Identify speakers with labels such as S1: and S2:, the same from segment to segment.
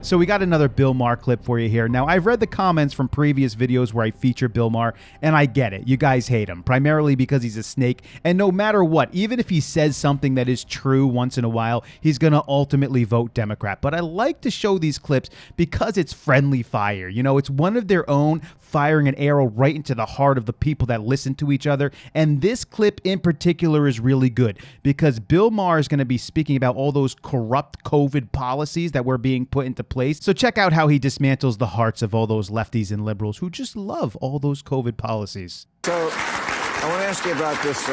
S1: So we got another Bill Maher clip for you here. Now, I've read the comments from previous videos where I feature Bill Maher, and I get it. You guys hate him, primarily because he's a snake, and no matter what, even if he says something that is true once in a while, he's going to ultimately vote Democrat. But I like to show these clips because it's friendly fire. You know, it's one of their own firing an arrow right into the heart of the people that listen to each other. And this clip in particular is really good because Bill Maher is going to be speaking about all those corrupt COVID policies that were being put into place. So check out how he dismantles the hearts of all those lefties and liberals who just love all those COVID policies.
S2: So I want to ask you about this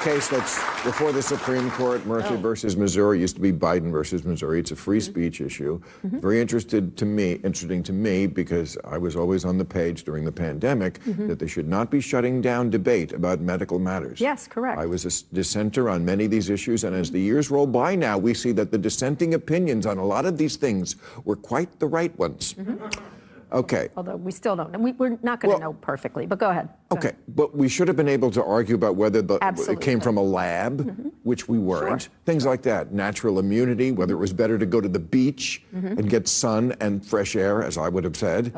S2: case that's before the Supreme Court, Murphy versus Missouri. It used to be Biden versus Missouri. It's a free speech issue. Very interesting to me because I was always on the page during the pandemic that they should not be shutting down debate about medical matters.
S3: Yes, correct.
S2: I was a dissenter on many of these issues, and as the years roll by now, we see that the dissenting opinions on a lot of these things were quite the right ones. Okay.
S3: Although we still don't know. We're not going to know perfectly, but go ahead.
S2: Okay, but we should have been able to argue about whether it came from a lab, which we weren't. Things like that. Natural immunity, whether it was better to go to the beach and get sun and fresh air, as I would have said,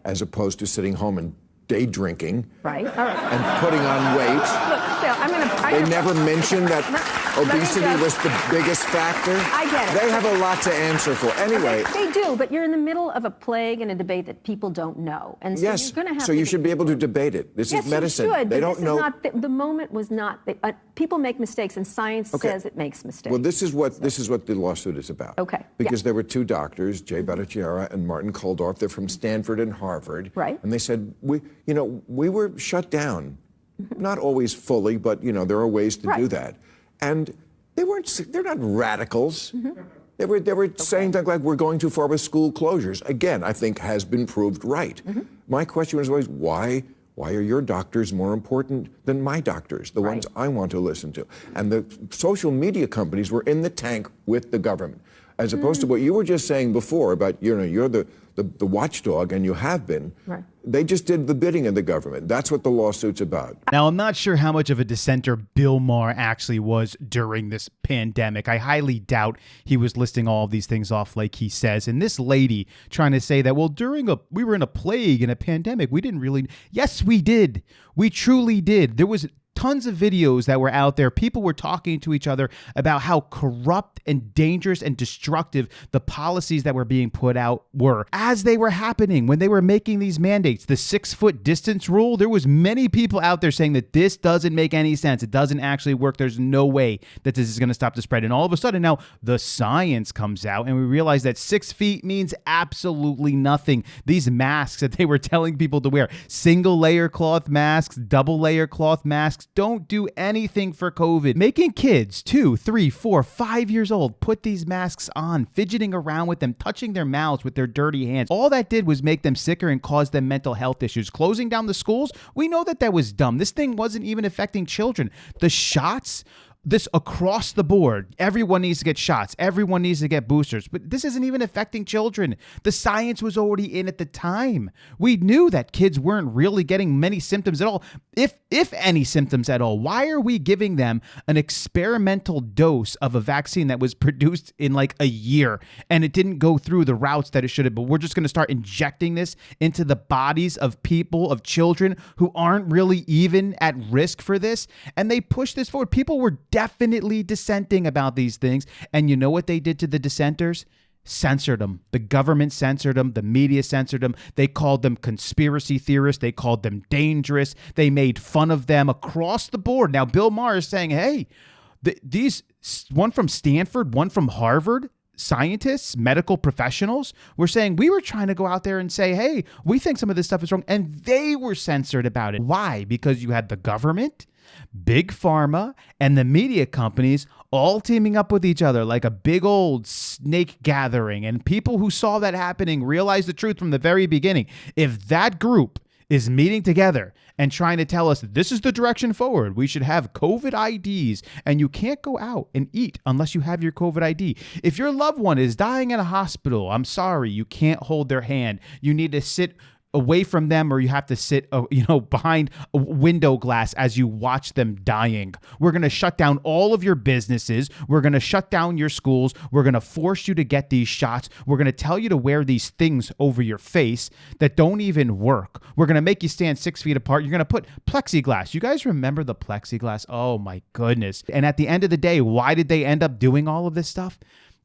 S2: as opposed to sitting home and day drinking
S3: right. All right.
S2: and putting on weight.
S3: Look, Phil,
S2: they never mentioned that obesity was the biggest factor.
S3: I get it.
S2: They have a lot to answer for. Anyway.
S3: They do, but you're in the middle of a plague and a debate that people don't know. And so
S2: yes,
S3: you're going to have
S2: so you should be able to debate it. This is medicine.
S3: You should,
S2: they don't know.
S3: The moment was not. People make mistakes, and science says it makes mistakes.
S2: Well, this is what the lawsuit is about.
S3: Okay.
S2: Because there were two doctors, Jay Bhattacharya and Martin Kulldorff. They're from Stanford and Harvard.
S3: Right.
S2: And they said we were shut down, not always fully, but there are ways to do that. And they're not radicals. They were saying things like we're going too far with school closures. Again, I think has been proved right. My question was always why are your doctors more important than my doctors, the ones I want to listen to? And the social media companies were in the tank with the government, as opposed to what you were just saying before about you're the watchdog, and you have been. Right. They just did the bidding of the government. That's what the lawsuit's about.
S1: Now, I'm not sure how much of a dissenter Bill Maher actually was during this pandemic. I highly doubt he was listing all of these things off like he says. And this lady trying to say that, well, we were in a plague and a pandemic. We didn't really. Yes, we did. We truly did. There was tons of videos that were out there. People were talking to each other about how corrupt and dangerous and destructive the policies that were being put out were as they were happening when they were making these mandates. The 6-foot distance rule, there was many people out there saying that this doesn't make any sense. It doesn't actually work. There's no way that this is going to stop the spread. And all of a sudden now the science comes out and we realize that 6 feet means absolutely nothing. These masks that they were telling people to wear, single layer cloth masks, double layer cloth masks, don't do anything for COVID. Making kids 2, 3, 4, 5 years old put these masks on, fidgeting around with them, touching their mouths with their dirty hands. All that did was make them sicker and cause them mental health issues. Closing down the schools, we know that was dumb. This thing wasn't even affecting children. The shots, this across the board, everyone needs to get shots. Everyone needs to get boosters. But this isn't even affecting children. The science was already in at the time. We knew that kids weren't really getting many symptoms at all, if any symptoms at all. Why are we giving them an experimental dose of a vaccine that was produced in like a year and it didn't go through the routes that it should have? But we're just going to start injecting this into the bodies of people, of children who aren't really even at risk for this. And they push this forward. People were definitely dissenting about these things. And you know what they did to the dissenters? Censored them. The government censored them. The media censored them. They called them conspiracy theorists. They called them dangerous. They made fun of them across the board. Now, Bill Maher is saying, hey, these, one from Stanford, one from Harvard, scientists, medical professionals were saying we were trying to go out there and say, hey, we think some of this stuff is wrong. And they were censored about it. Why? Because you had the government, big pharma, and the media companies all teaming up with each other like a big old snake gathering. And people who saw that happening realized the truth from the very beginning. If that group is meeting together and trying to tell us that this is the direction forward, we should have COVID IDs, and you can't go out and eat unless you have your COVID ID. If your loved one is dying in a hospital, I'm sorry, you can't hold their hand. You need to sit away from them, or you have to sit, behind a window glass as you watch them dying. We're going to shut down all of your businesses. We're going to shut down your schools. We're going to force you to get these shots. We're going to tell you to wear these things over your face that don't even work. We're going to make you stand 6 feet apart. You're going to put plexiglass. You guys remember the plexiglass? Oh my goodness. And at the end of the day, why did they end up doing all of this stuff?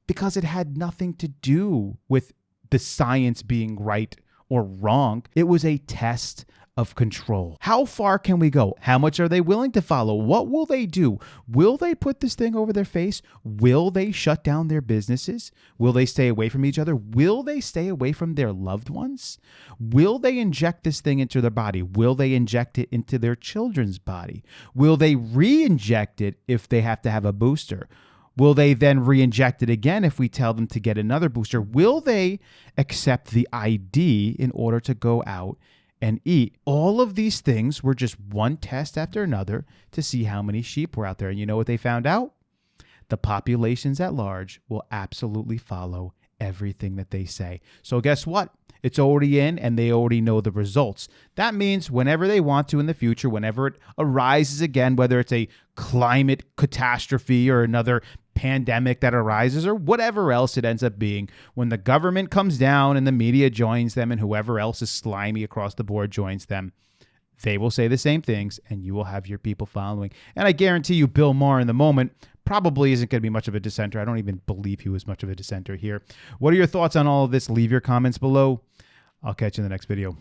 S1: Because it had nothing to do with the science being right or wrong. It was a test of control. How far can we go? How much are they willing to follow? What will they do? Will they put this thing over their face? Will they shut down their businesses? Will they stay away from each other? Will they stay away from their loved ones? Will they inject this thing into their body? Will they inject it into their children's body? Will they re-inject it if they have to have a booster? Will they then re-inject it again if we tell them to get another booster? Will they accept the ID in order to go out and eat? All of these things were just one test after another to see how many sheep were out there. And you know what they found out? The populations at large will absolutely follow everything that they say. So guess what? It's already in, and they already know the results. That means whenever they want to in the future, whenever it arises again, whether it's a climate catastrophe or another pandemic that arises or whatever else it ends up being, when the government comes down and the media joins them and whoever else is slimy across the board joins them, they will say the same things and you will have your people following. And I guarantee you Bill Maher in the moment probably isn't going to be much of a dissenter. I don't even believe he was much of a dissenter here. What are your thoughts on all of this? Leave your comments below. I'll catch you in the next video.